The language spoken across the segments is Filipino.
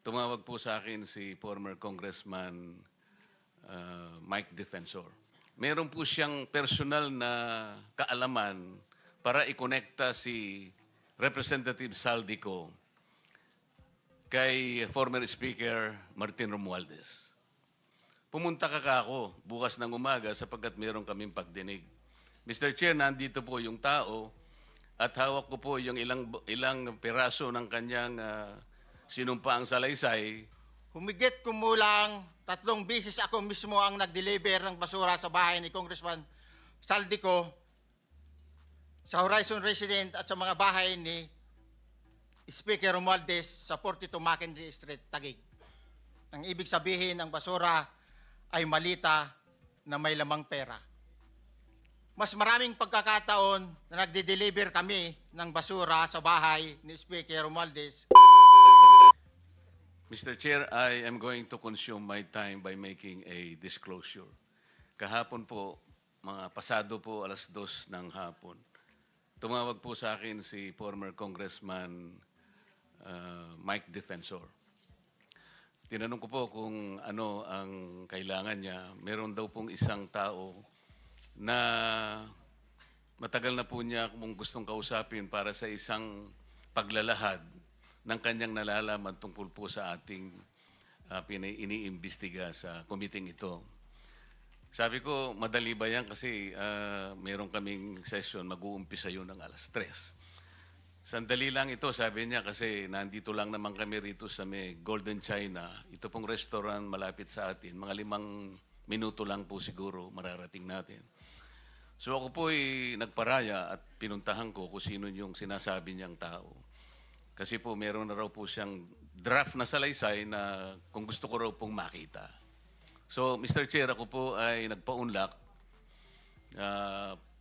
tumawag po sa akin si former Congressman Mike Defensor. Meron po siyang personal na kaalaman para ikonekta si Representative Saldico kay former Speaker Martin Romualdez. Pumunta ka ako bukas ng umaga sapagkat meron kaming pagdinig. Mr. Chair, nandito po yung tao at hawak ko po yung ilang piraso ng kanyang sinumpaang salaysay. Humigit kumulang 3 beses ako mismo ang nag-deliver ng basura sa bahay ni Congressman Saldico, sa Horizon Resident at sa mga bahay ni Speaker Romualdez sa 42 Mackenzie Street, Taguig. Ang ibig sabihin ng basura ay malita na may lamang pera. Mas maraming pagkakataon na nagde-deliver kami ng basura sa bahay ni Speaker Romualdez. Mr. Chair, I am going to consume my time by making a disclosure. Kahapon po, mga pasado po 2:00 ng hapon, tumawag po sa akin si former Congressman Mike Defensor. Tinanong ko po kung ano ang kailangan niya. Meron daw pong isang tao na matagal na po niya kung gustong kausapin para sa isang paglalahad ng kanyang nalalaman tungkol po sa ating iniimbestiga sa committee ito. Sabi ko, madali ba yan kasi meron kaming session, mag-uumpisa yun ng 3:00. Sandali lang ito, sabi niya, kasi nandito lang naman kami rito sa may Golden China. Ito pong restaurant malapit sa atin. Mga 5 minuto lang po siguro mararating natin. So ako po ay nagparaya at pinuntahan ko kung sino yung sinasabi niyang tao. Kasi po meron na raw po siyang draft na salaysay na kung gusto ko raw pong makita. So Mr. Chair, ako po ay nagpaunlak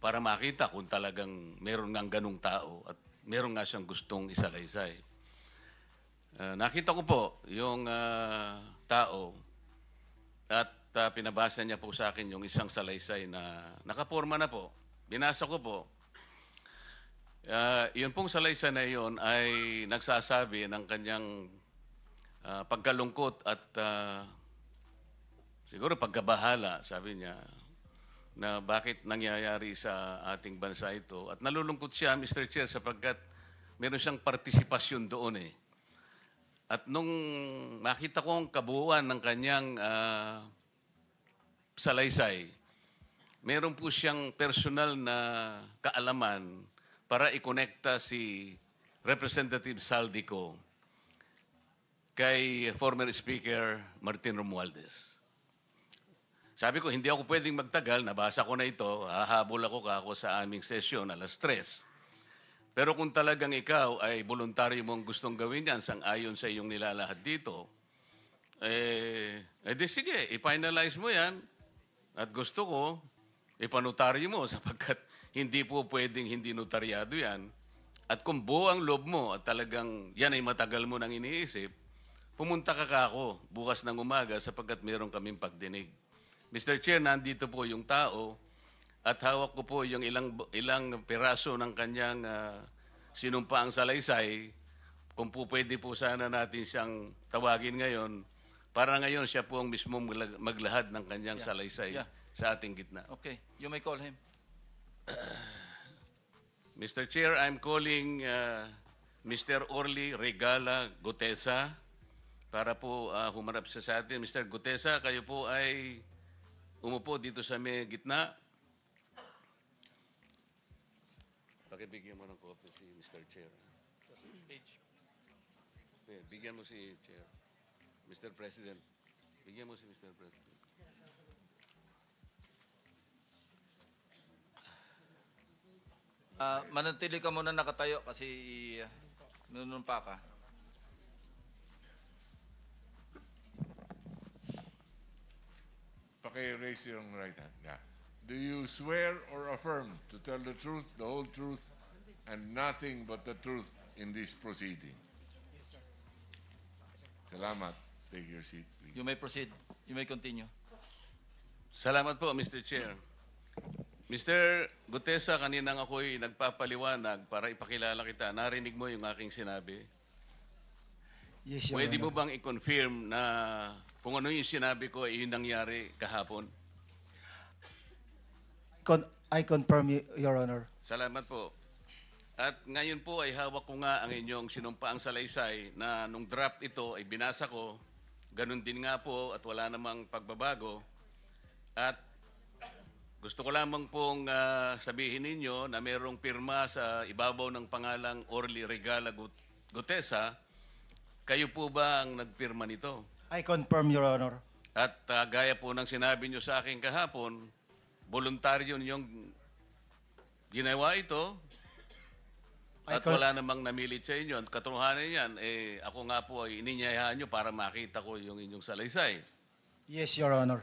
para makita kung talagang meron ngang ganung tao at meron nga siyang gustong isalaysay. Nakita ko po yung tao at pinabasa niya po sa akin yung isang salaysay na nakaporma na po. Binasa ko po. Yun pong salaysay na yun ay nagsasabi ng kanyang pagkalungkot at siguro pagkabahala, sabi niya, na bakit nangyayari sa ating bansa ito. At nalulungkot siya, Mr. Chair, sapagkat meron siyang partisipasyon doon eh. At nung makita ko ang kabuuan ng kanyang salaysay, meron po siyang personal na kaalaman para ikonekta si Representative Saldico kay former Speaker Martin Romualdez. Sabi ko, hindi ako pwedeng magtagal, nabasa ko na ito, hahabol ako sa aming sesyon 3:00. Pero kung talagang ikaw ay voluntaryo mong gustong gawin yan sang-ayon sa iyong nilalahad dito, di sige, i-finalize mo yan at gusto ko, ipanotaryo mo sapagkat hindi po pwedeng hindi notaryado yan. At kung buo ang loob mo at talagang yan ay matagal mo nang iniisip, pumunta ka ako bukas ng umaga sapagkat meron kaming pagdinig. Mr. Chair, nandito po yung tao at hawak ko po yung ilang piraso ng kanyang sinumpaang salaysay. Kung po pwede po sana natin siyang tawagin ngayon, para ngayon siya po ang mismo maglahad ng kanyang salaysay sa ating gitna. Okay, you may call him. Mr. Chair, I'm calling Mr. Orly Regala Gutesa para po humarap sa atin. Mr. Gutesa, kayo po ay umupo dito sa may gitna. Pakibigyan mo ng copy si Mr. Chair. Bigyan mo si Chair. Mr. President. Bigyan mo si Mr. President. Manatili ka muna nakatayo kasi nunumpa ka. Raise your right hand. Yeah. Do you swear or affirm to tell the truth, the whole truth, and nothing but the truth in this proceeding? Yes, sir. Salamat. Take your seat, please. You may proceed. You may continue. Salamat po, Mr. Chair. Mr. Gutesa, kaninang ako'y nagpapaliwanag para ipakilala kita. Narinig mo yung aking sinabi? Yes, Your Pwede mo Honor. bang i-confirm na kung ano yung sinabi ko ay yung nangyari kahapon? I confirm, Your Honor. Salamat po. At ngayon po ay hawak ko nga ang inyong sinumpaang salaysay na nung draft ito ay binasa ko, ganun din nga po at wala namang pagbabago. At gusto ko lamang pong sabihin ninyo na mayroong pirma sa ibabaw ng pangalang Orly Regala Gutesa. Kayo po ba ang nagpirma nito? I confirm, Your Honor. At gaya po ng sinabi nyo sa akin kahapon, voluntaryo ninyong ginawa ito at wala namang namilit sa inyo. At katotohanan yan, ako nga po ay ininyayahan nyo para makita ko yung inyong salaysay. Yes, Your Honor.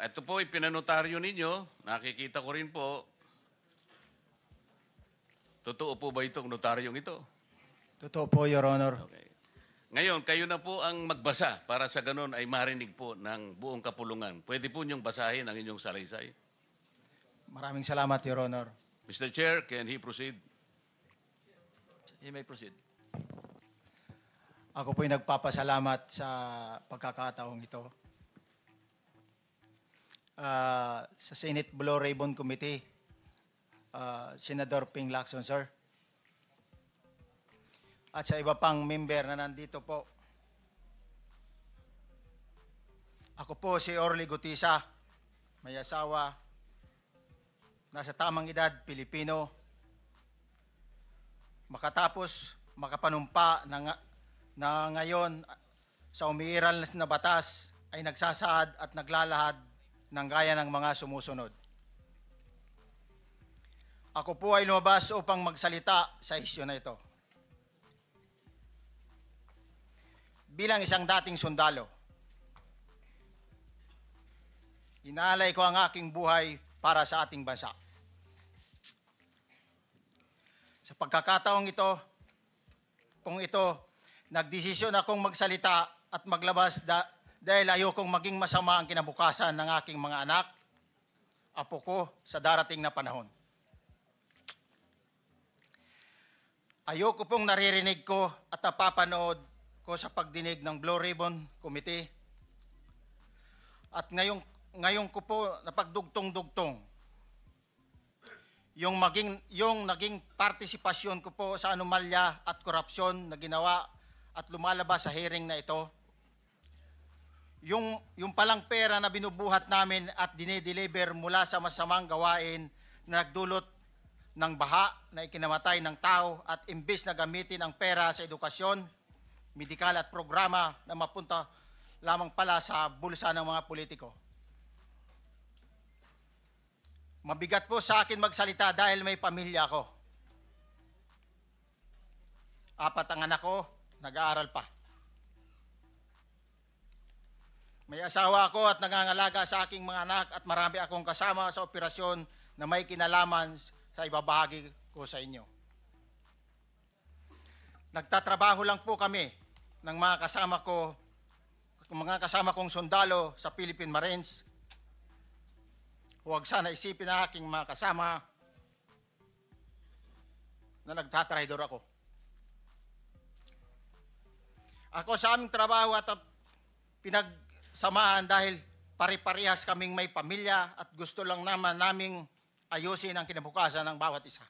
Ito po ay pinanotaryo ninyo. Nakikita ko rin po. Totoo po ba itong notaryong ito? Totoo po, Your Honor. Okay. Ngayon, kayo na po ang magbasa para sa ganun ay marinig po ng buong kapulungan. Pwede po niyong basahin ang inyong salaysay. Maraming salamat, Your Honor. Mr. Chair, can he proceed? He may proceed. Ako po'y nagpapasalamat sa pagkakataong ito. Sa Senate Blue Ribbon Committee, Senador Ping Lacson, sir. At sa iba pang member na nandito po. Ako po si Orly Gutesa, may asawa, nasa tamang edad, Pilipino. Makatapos makapanumpa na ngayon sa umiiral na batas ay nagsasaad at naglalahad ng gaya ng mga sumusunod. Ako po ay lumabas upang magsalita sa isyu na ito. Bilang isang dating sundalo, inaalay ko ang aking buhay para sa ating bansa. Sa pagkakataong ito, nagdesisyon akong magsalita at maglabas dahil ayokong maging masama ang kinabukasan ng aking mga anak, apo ko sa darating na panahon. Ayoko pong naririnig ko at napapanood ko sa pagdinig ng Blue Ribbon Committee. At ngayon ko po napagdugtong-dugtong yung naging partisipasyon ko po sa anomalya at korupsyon na ginawa at lumalabas sa hearing na ito. Yung palang pera na binubuhat namin at dinideliver mula sa masamang gawain na nagdulot ng baha na ikinamatay ng tao at imbis na gamitin ang pera sa edukasyon, medikal at programa na mapunta lamang pala sa bulsa ng mga politiko. Mabigat po sa akin magsalita dahil may pamilya ako. 4 ang anak ko, nag-aaral pa. May asawa ako at nangangalaga sa aking mga anak at marami akong kasama sa operasyon na may kinalaman sa ibabahagi ko sa inyo. Nagtatrabaho lang po kami ng mga kasama kong sundalo sa Philippine Marines. Huwag sana isipin na aking mga kasama na nagtatraidor ako. Ako sa aming trabaho at pinagsamahan dahil pare-parehas kaming may pamilya at gusto lang naman naming ayusin ang kinabukasan ng bawat isa.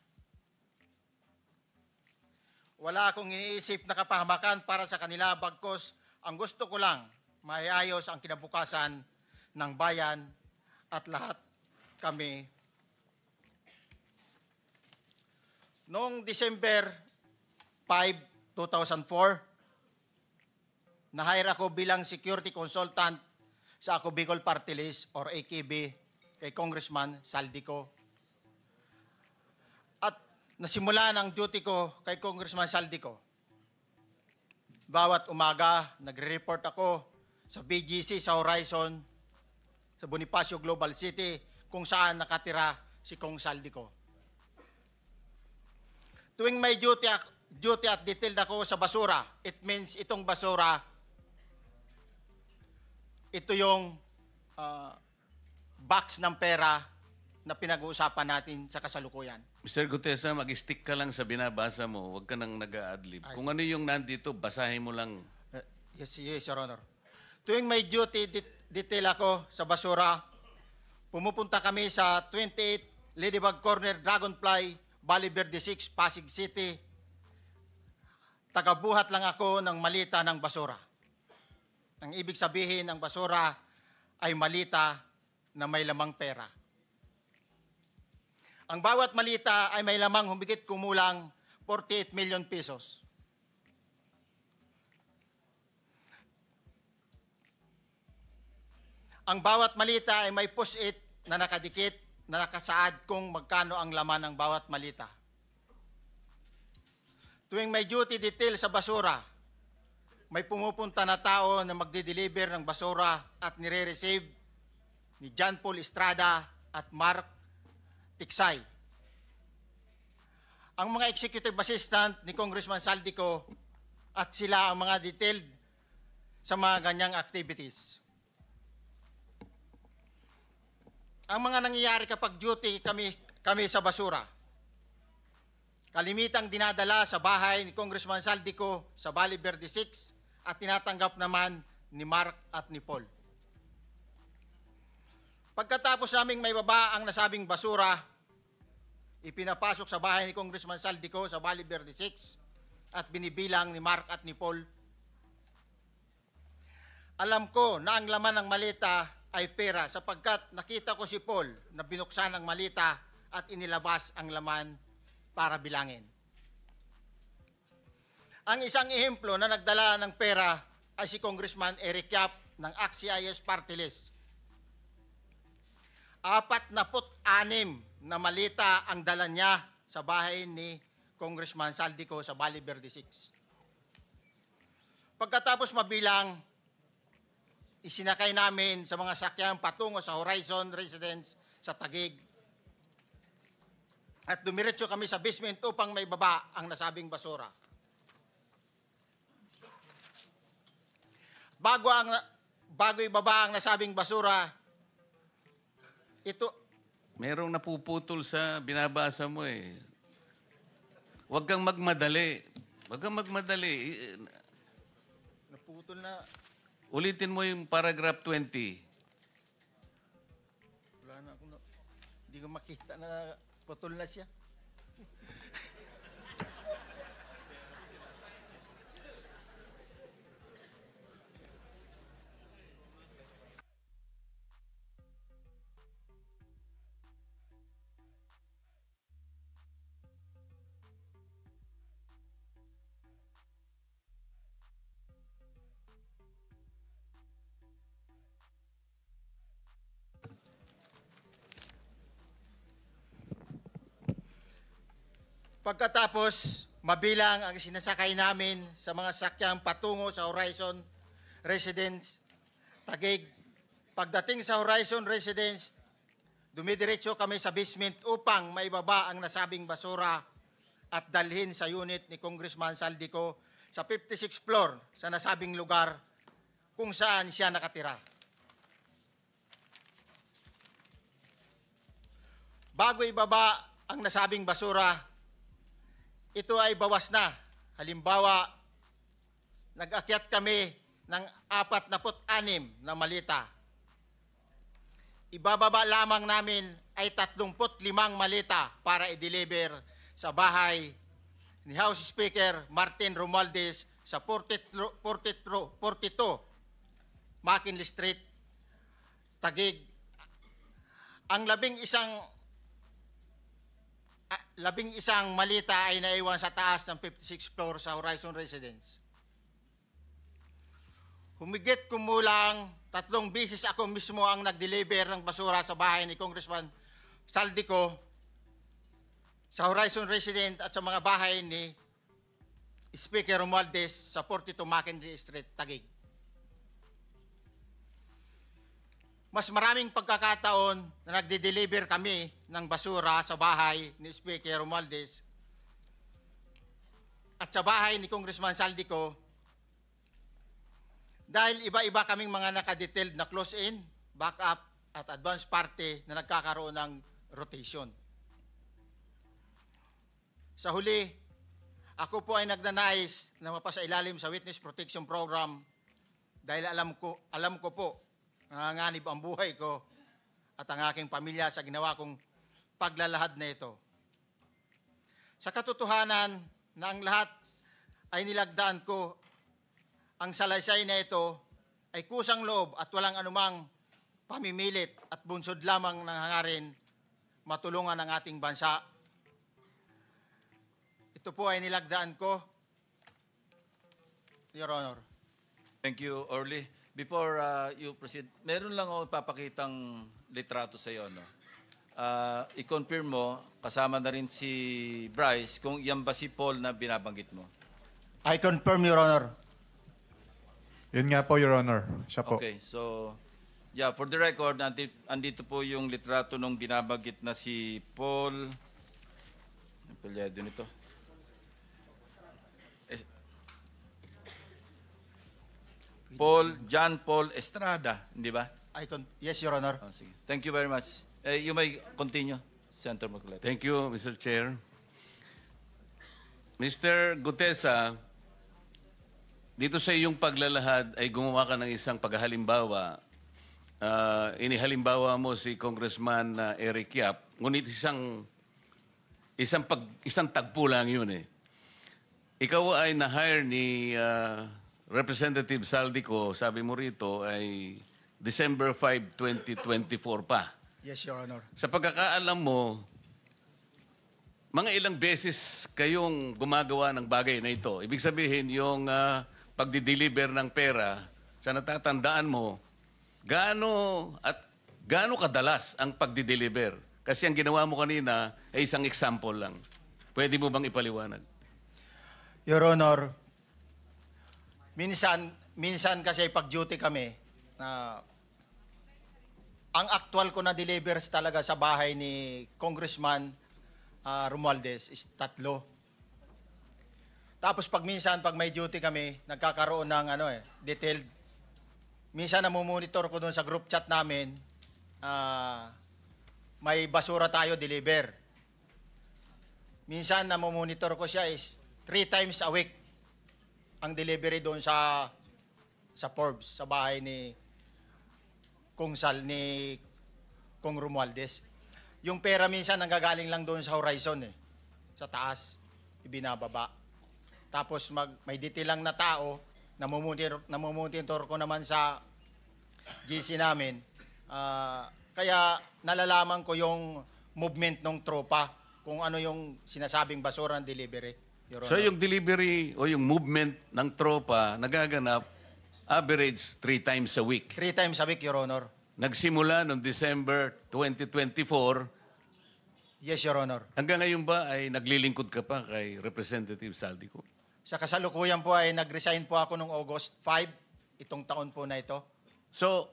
Wala akong iniisip na kapahamakan para sa kanila, bagkos ang gusto ko lang maiayos ang kinabukasan ng bayan at lahat kami. Noong December 5, 2004, na-hire ako bilang security consultant sa Ako Bicol Party List or AKB kay Congressman Saldico. At nasimulan ang duty ko kay Congressman Saldico. Bawat umaga, nagre-report ako sa BGC sa Horizon, sa Bonifacio Global City, kung saan nakatira si Kong Saldico. Tuwing may duty at detailed ako sa basura, it means itong basura, ito yung box ng pera na pinag-uusapan natin sa kasalukuyan. Mr. Gutesa, mag-stick ka lang sa binabasa mo. Huwag ka nang nag-a-adlib. Kung ano yung nandito, basahin mo lang. Yes, Your Honor. Tuwing may duty detail ako sa basura, pumupunta kami sa 28 Ladybug Corner, Dragonfly, Valle Verde 6, Pasig City. Tagabuhat lang ako ng malita ng basura. Ang ibig sabihin ng basura ay malita na may lamang pera. Ang bawat malita ay may lamang humigit kumulang 48 million pesos. Ang bawat malita ay may post-it na nakadikit na nakasaad kung magkano ang laman ng bawat malita. Tuwing may duty detail sa basura, may pumupunta na tao na magde-deliver ng basura at nire-receive ni John Paul Estrada at Mark Tiksay. Ang mga executive assistant ni Congressman Saldico at sila ang mga detailed sa mga ganyang activities. Ang mga nangyayari kapag duty kami sa basura, kalimitang dinadala sa bahay ni Congressman Saldico sa Valle Verde 6 at tinatanggap naman ni Mark at ni Paul. Pagkatapos naming may baba ang nasabing basura, ipinapasok sa bahay ni Congressman Saldico sa Valle Verde 6 at binibilang ni Mark at ni Paul. Alam ko na ang laman ng malita ay pera sapagkat nakita ko si Paul na binuksan ang malita at inilabas ang laman para bilangin. Ang isang ehemplo na nagdala ng pera ay si Congressman Eric Yap ng AXIS Party List. 46 na malita ang dala niya sa bahay ni Congressman Saldico sa Valle Verde 6. Pagkatapos mabilang, isinakay namin sa mga sakyang patungo sa Horizon Residence sa Taguig. At dumiretso kami sa basement upang may baba ang nasabing basura. Bago ibaba ang nasabing basura, ito... Merong napuputol sa binabasa mo eh. Huwag kang magmadali. Huwag kang magmadali. Naputol na... Ulitin mo yung paragraph 20. Wala na akong... Hindi ko makita na putol na siya. Pagkatapos, mabilang ang sinasakay namin sa mga sakyang patungo sa Horizon Residence, Taguig. Pagdating sa Horizon Residence, dumidiretso kami sa basement upang maibaba ang nasabing basura at dalhin sa unit ni Congressman Saldico sa 56th floor sa nasabing lugar kung saan siya nakatira. Bago ibaba ang nasabing basura, ito ay bawas na. Halimbawa, nag-akyat kami ng 46 na malita. Ibababa lamang namin ay 35 malita para i-deliver sa bahay ni House Speaker Martin Romualdez sa 42 McKinley Street, Taguig. Ang labing isang malita ay naiwan sa taas ng 56th floor sa Horizon Residence. Humigit kumulang 3 beses ako mismo ang nag-deliver ng basura sa bahay ni Congressman Saldico sa Horizon Residence at sa mga bahay ni Speaker Romualdez sa 42 McKinley Street, Taguig. Mas maraming pagkakataon na nagde-deliver kami ng basura sa bahay ni Speaker Romualdez at sa bahay ni Congressman Saldico dahil iba-iba kaming mga nakadetailed na close-in, back-up at advance party na nagkakaroon ng rotation. Sa huli, ako po ay nagnanais na mapasailalim sa Witness Protection Program dahil alam ko po nanganganib ang buhay ko at ang aking pamilya sa ginawa kong paglalahad na ito. Sa katotohanan na ang lahat ay nilagdaan ko, ang salaysay na ito ay kusang loob at walang anumang pamimilit at bunsod lamang ng hangarin matulungan ang ating bansa. Ito po ay nilagdaan ko, Your Honor. Thank you, Orly. Before you proceed, meron lang ako papakitang litrato sa iyo, no? I-confirm mo, kasama na rin si Bryce, kung yan ba si Paul na binabanggit mo. I confirm, Your Honor. Yun nga po, Your Honor. Siya po. Okay, so, yeah, for the record, andito po yung litrato nung binabanggit na si Paul. Ang palyado nito. John Paul Estrada, hindi ba? Yes, Your Honor. Oh, sige. Thank you very much. You may continue, Senator Marcoleta. Thank you, Mr. Chair. Mr. Gutesa, dito sa iyong paglalahad ay gumawa ka ng isang paghalimbawa. Inihalimbawa mo si Congressman Eric Yap, ngunit isang tagpo lang yun eh. Ikaw ay na-hire ni Representative Saldico, sabi mo rito, ay December 5, 2024 pa. Yes, Your Honor. Sa pagkakaalam mo, mga ilang beses kayong gumagawa ng bagay na ito. Ibig sabihin, yung pagdi-deliver ng pera, sa natatandaan mo, gaano kadalas ang pagdi-deliver? Kasi ang ginawa mo kanina ay isang example lang. Pwede mo bang ipaliwanag? Your Honor, minsan kasi pag-duty kami, ang actual ko na delivers talaga sa bahay ni Congressman Romualdez is 3. Tapos pag may duty kami, nagkakaroon ng detailed. Minsan namumonitor ko doon sa group chat namin, may basura tayo deliver. Minsan namumonitor ko siya is 3 times a week ang delivery doon sa Forbes, sa bahay ni Kung Romualdez. Yung pera minsan nanggagaling lang doon sa horizon sa taas, ibinababa. Tapos may detail lang na tao, namumonitor ko naman sa GC namin. Kaya nalalaman ko yung movement ng tropa, kung ano yung sinasabing basura ng delivery. Your Honor. So yung delivery o yung movement ng tropa nagaganap average 3 times a week. 3 times a week, Your Honor. Nagsimula noong December 2024. Yes, Your Honor. Hanggang ngayon ba ay naglilingkod ka pa kay Representative Saldico? Sa kasalukuyan po ay nag-resign po ako noong August 5, itong taon po na ito. So,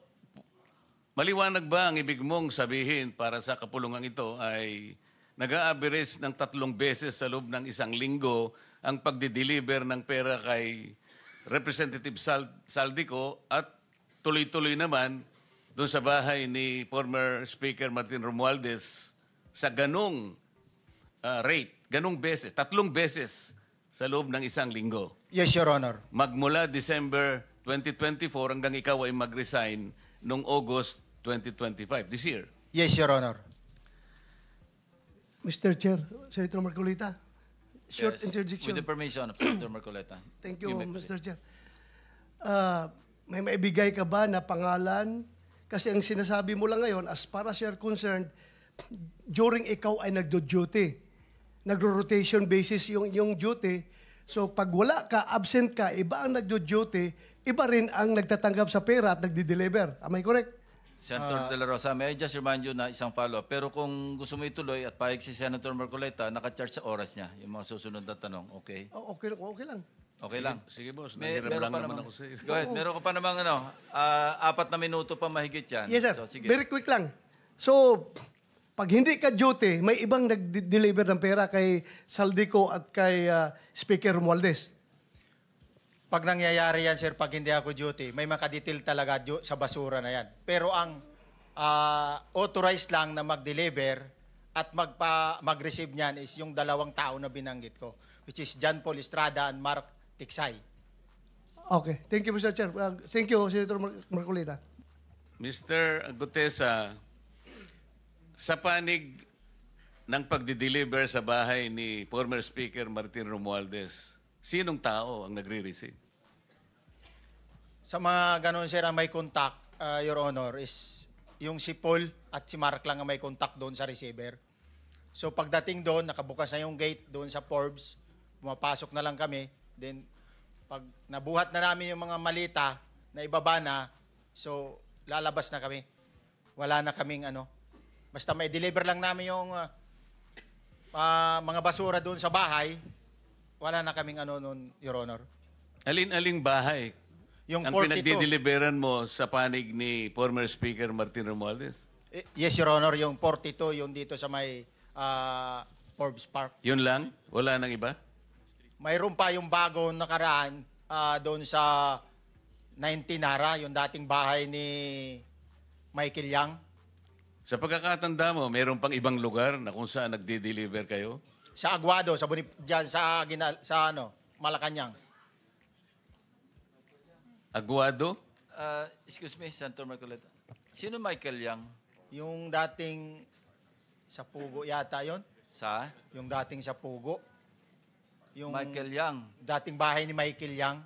maliwanag ba ang ibig mong sabihin para sa kapulungan ito ay nag-a-average ng 3 beses sa loob ng isang linggo ang pagdi-deliver ng pera kay Representative Saldico at tuloy-tuloy naman doon sa bahay ni former Speaker Martin Romualdez sa ganong rate, ganong beses, 3 beses sa loob ng isang linggo. Yes, Your Honor. Magmula December 2024 hanggang ikaw ay mag-resign noong August 2025, this year. Yes, Your Honor. Mr. Chair, Senator Marcolita, short Yes. interjection. With the permission of Senator Marcoleta. Thank you, may Mr. Chair. May maibigay ka ba na pangalan? Kasi ang sinasabi mo lang ngayon, as far as you're concerned, during ikaw ay nagdo-duty, nagro-rotation basis yung duty. So pag wala ka, absent ka, iba ang nagdo-duty, iba rin ang nagtatanggap sa pera at nagdi-deliver. Am I correct? Senator De La Rosa, may I just remind you na isang follow-up. Pero kung gusto mo ituloy at pahig si Senator Marcoleta, naka-charge sa oras niya yung mga susunod na tanong. Okay? Okay lang. Okay lang. Sige, boss. May- Nanghiram meron lang pa naman namang- ako sa iyo. Go ahead. Meron ka pa namang 4 na minuto pa mahigit yan. Yes, sir. So, sige. Very quick lang. So, pag hindi ka duty, may ibang nag-deliver ng pera kay Saldico at kay Speaker Romualdez. Pag nangyayari yan, sir, pag hindi ako duty, may makadetail talaga sa basura na yan. Pero ang authorized lang na mag-deliver at mag-receive niyan is yung dalawang tao na binanggit ko, which is John Paul Estrada and Mark Tiksay. Okay. Thank you, Mr. Chair. Thank you, Senator Marcolita. Mr. Gutesa, sa panig ng pagdi-deliver sa bahay ni former Speaker Martin Romualdez, sinong tao ang nagre-receive? Sa mga ganun, sir, ang may contact, Your Honor, is yung si Paul at si Mark lang ang may contact doon sa receiver. So pagdating doon, nakabukas na yung gate doon sa Forbes, pumapasok na lang kami. Then pag nabuhat na namin yung mga malita na ibaba na, so lalabas na kami. Wala na kaming ano. Basta may deliver lang namin yung mga basura doon sa bahay, wala na kaming ano noon, Your Honor. Alin-aling bahay Yung ang 42. pinagdi-deliveran mo sa panig ni former Speaker Martin Romualdez? Yes, Your Honor, yung 42, yung dito sa may Forbes Park. Yun lang? Wala nang iba? Mayroon pa yung bago nakaraan doon sa 19 Nara, yung dating bahay ni Michael Yang. Sa pagkakatanda mo, mayroon pang ibang lugar na kung saan nagdi-deliver kayo? Sa Aguado, dyan sa Malacanang. Aguado? Excuse me, Senator Marcoleta. Sino Michael Yang? Yung dating sa Pugo yata yon. Sa? Yung dating sa Pugo. Yung Michael Yang. dating bahay ni Michael Yang.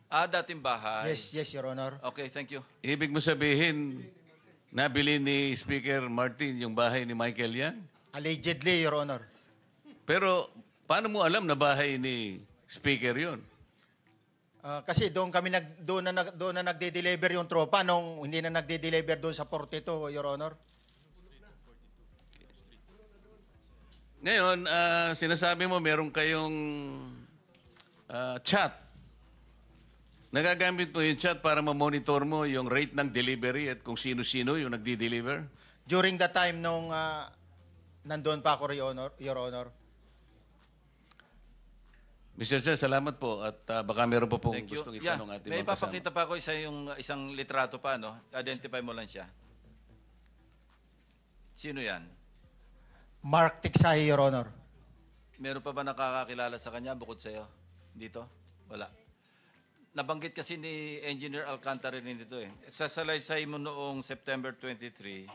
Dating bahay. Yes, Your Honor. Okay, thank you. Ibig mo sabihin, nabili ni Speaker Martin yung bahay ni Michael Yan? Allegedly, Your Honor. Pero paano mo alam na bahay ni Speaker yon? Kasi doon na nagde-deliver yung tropa nung hindi na nagde-deliver doon sa 42, Your Honor. Ngayon, sinasabi mo meron kayong chat. Nagagamit mo yung chat para ma-monitor mo yung rate ng delivery at kung sino-sino yung nagdi-deliver? During the time nung nandoon pa ako, Your Honor. Mr. Chair, salamat po at baka meron pa pong Thank you. gustong itanong ating May mga kasama. papakita pa ako isang litrato pa, no? Identify mo lang siya. Sino yan? Mark Tiksay, Your Honor. Meron pa ba nakakakilala sa kanya bukod sa'yo? Dito? Wala. Nabanggit kasi ni Engineer Alcantara rin dito eh. Sa salaysay mo noong September 23,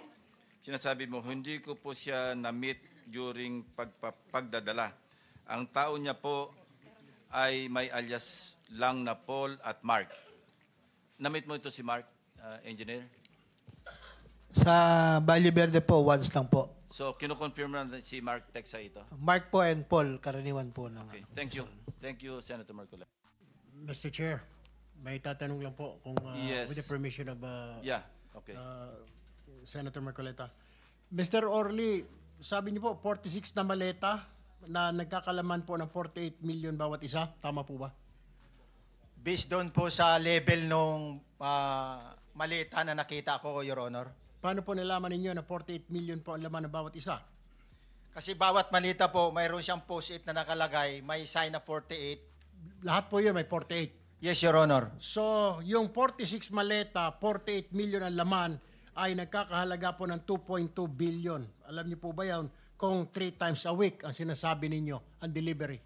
sinasabi mo, hindi ko po siya na-meet during pagdadala. Ang tao niya po ay may alias lang na Paul at Mark. Na-meet mo ito si Mark, Engineer? Sa Valle Verde po, once lang po. So, kinukonfirm na si Mark Tiksay ito? Mark po and Paul, karaniwan po. Okay, thank you. Thank you, Senator Marcoleta. Mr. Chair, may tatanong lang po kung Yes. with the permission of Yeah, okay. Senator Marcoleta. Mr. Orly, sabi niyo po 46 na maleta na nagkakalaman po ng 48 million bawat isa. Tama po ba? Based doon po sa level nung malita na nakita ko, Your Honor. Paano po nalaman ninyo na 48 million po ang laman ng bawat isa? Kasi bawat malita po, mayroon siyang post-it na nakalagay, may sign na 48. Lahat po yun may 48. Yes, Your Honor. So, yung 46 maleta, 48 million ang laman ay nagkakahalaga po ng 2.2 billion. Alam niyo po ba yan kung 3 times a week ang sinasabi ninyo ang delivery?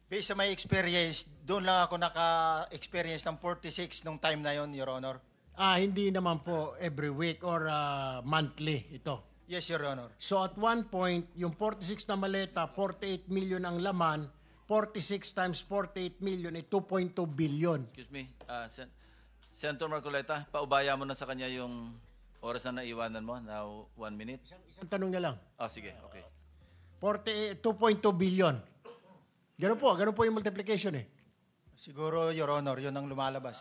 Based sa my experience, doon lang ako naka-experience ng 46 nung time na yon, Your Honor. Hindi naman po every week or monthly ito. Yes, Your Honor. So at one point, yung 46 na maleta, 48 million ang laman, 46 times 48 million ay 2.2 billion. Excuse me, Senator Marcoleta, paubaya mo na sa kanya yung oras na naiwanan mo, now 1 minute. Isang tanong na lang. Sige, okay. 2.2 billion. Ganun po yung multiplication eh. Siguro, Your Honor, yun ang lumalabas.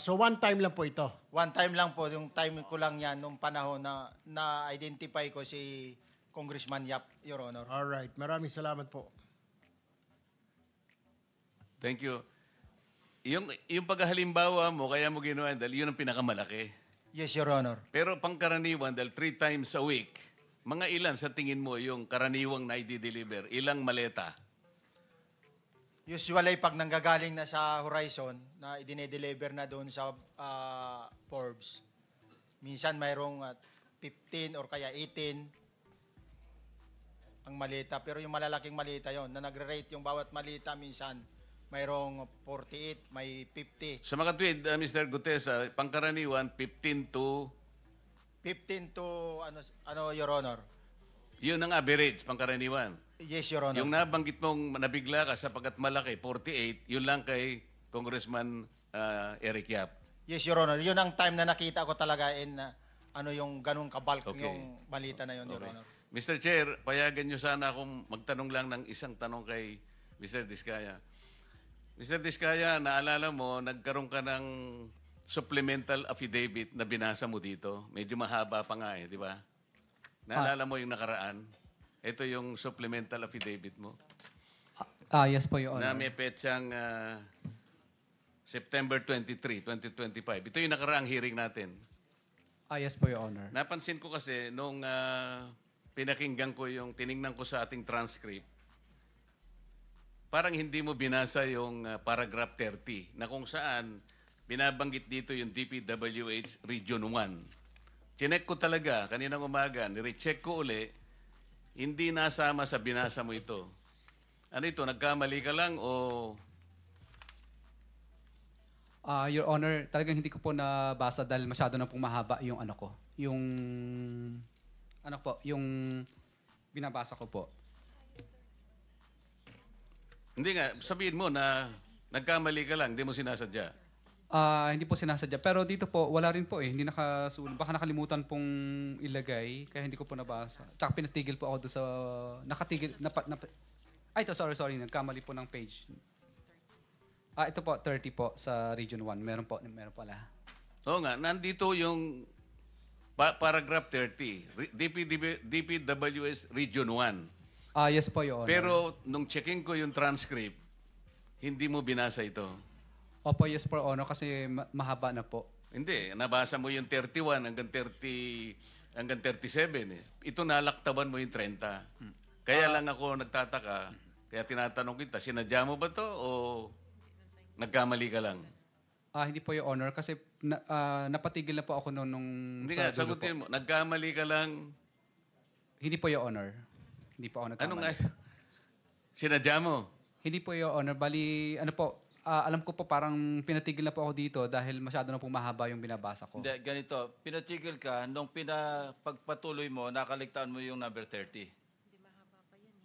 So one time lang po ito. One time lang po, yung time ko lang yan, nung panahon na na-identify ko si Congressman Yap, Your Honor. Alright, maraming salamat po. Thank you. Yung paghalimbawa mo, kaya mo ginawa, dahil yun ang pinakamalaki. Yes, Your Honor. Pero pangkaraniwan, dahil 3 times a week, mga ilan sa tingin mo yung karaniwang na i-deliver? Ilang maleta? Usually, pag nanggagaling na sa Horizon, na idine-deliver na doon sa Forbes, minsan mayroong 15 or kaya 18. ang malita. Pero yung malalaking malita yon na nagre-rate yung bawat malita minsan mayroong 48, may 50. Sa mga tweet, Mr. Gutesa, pangkaraniwan, 15 to, 15 to, ano Your Honor? yun ang average, pangkaraniwan. Yes, Your Honor. Yung nabanggit mong nabigla ka sapagkat malaki, 48, yun lang kay Congressman Eric Yap. Yes, Your Honor. Yun ang time na nakita ko talaga in ano yung ganung kabalk Okay. yung balita na yun, Your Okay. Honor. Mr. Chair, payagan nyo sana akong magtanong lang ng isang tanong kay Mr. Diskaya. Mr. Diskaya, naalala mo, nagkaroon ka ng supplemental affidavit na binasa mo dito. Medyo mahaba pa nga eh, di ba? Naalala mo yung nakaraan? Ito yung supplemental affidavit mo. Yes po, Your Na Honor. may petsang September 23, 2025. Ito yung nakaraang hearing natin. Yes po, Your Honor. Napansin ko kasi nung pinakinggan ko yung tiningnan ko sa ating transcript, parang hindi mo binasa yung paragraph 30 na kung saan binabanggit dito yung DPWH Region 1. Chinek ko talaga kaninang umaga, nirecheck ko uli, hindi nasama sa binasa mo ito. Ano ito, nagkamali ka lang o... Your Honor, talagang hindi ko po nabasa dahil masyado na pong mahaba yung ano ko. Yung binabasa ko po. Hindi nga, sabihin mo na nagkamali ka lang, hindi mo sinasadya. Hindi po sinasadya. Pero dito po, wala rin po eh. Hindi nakasulat. Baka nakalimutan pong ilagay, kaya hindi ko po nabasa. Tsaka pinatigil po ako doon sa... Nakatigil... ito, sorry. Nagkamali po ng page. Ito po, 30 po sa Region 1. Meron pala. Oo nga, nandito yung paragraph 30, DPWS Region 1. Yes po, Your Honor. Pero nung checking ko yung transcript, hindi mo binasa ito. Opo, yes po, Your Honor, kasi mahaba na po. Hindi, nabasa mo yung 31 hanggang 37 eh. Ito nalaktaban mo yung 30. Kaya lang ako nagtataka, kaya tinatanong kita, sinadya mo ba to o nagkamali ka lang? Hindi po, Your Honor, kasi napatigil na po ako nung Hindi sa nga, dulo po. sagutin mo, nagkamali ka lang. Hindi po, Your Honor. Hindi po ako nagkamali. Ano nga? Sinadya mo? Hindi po, Your Honor. Bali, alam ko po parang pinatigil na po ako dito dahil masyado na po mahaba yung binabasa ko. Hindi, ganito. Pinatigil ka, nung pagpatuloy mo, nakaligtaan mo yung number 30. Hindi mahaba pa yan eh.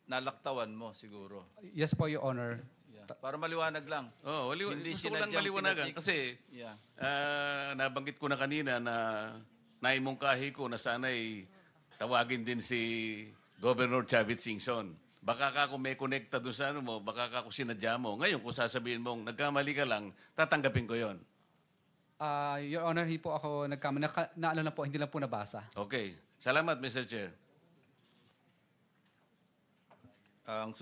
Nalaktawan mo siguro. Yes po, Your Honor. Yeah. Para maliwanag lang. Oo, Hindi gusto ko lang sinadyang maliwanagan kasi Yeah. nabanggit ko na kanina na naimungkahi ko na sana'y tawagin din si Governor Chavit Singson. Baka ka kung may konekta doon sa ano mo, baka ka kung sinadya mo. Ngayon, kung sasabihin mong nagkamali ka lang, tatanggapin ko yon. Your Honor, hindi po ako nagkamali. Naalala po, hindi lang po nabasa. Okay. Salamat, Mr. Chair. Ang